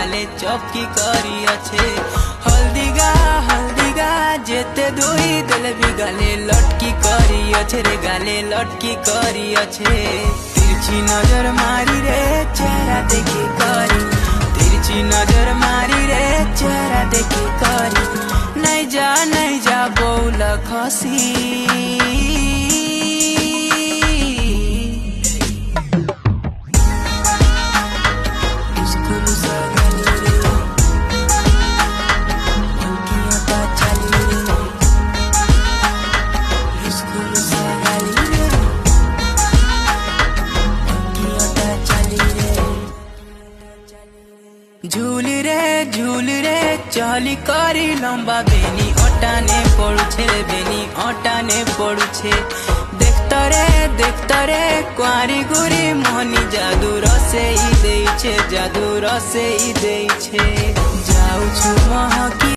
गाले चौकी करी अच्छे हल्दी गा जेते धोई दिल भी गाले लटकी करी अच्छे रे गाले लटकी करी अच्छे तिरछी नजर मारी रे चेहरा देखी करी तिरछी नजर मारी रे चेहरा देखी करी नहीं जा बोल खसी झूल रे चली करी लंबा बेनी अटाने पड़ुछे देखता रे कुआरी गुरी मोहनी जादू रसे ही देइछे जाऊ छु महकी।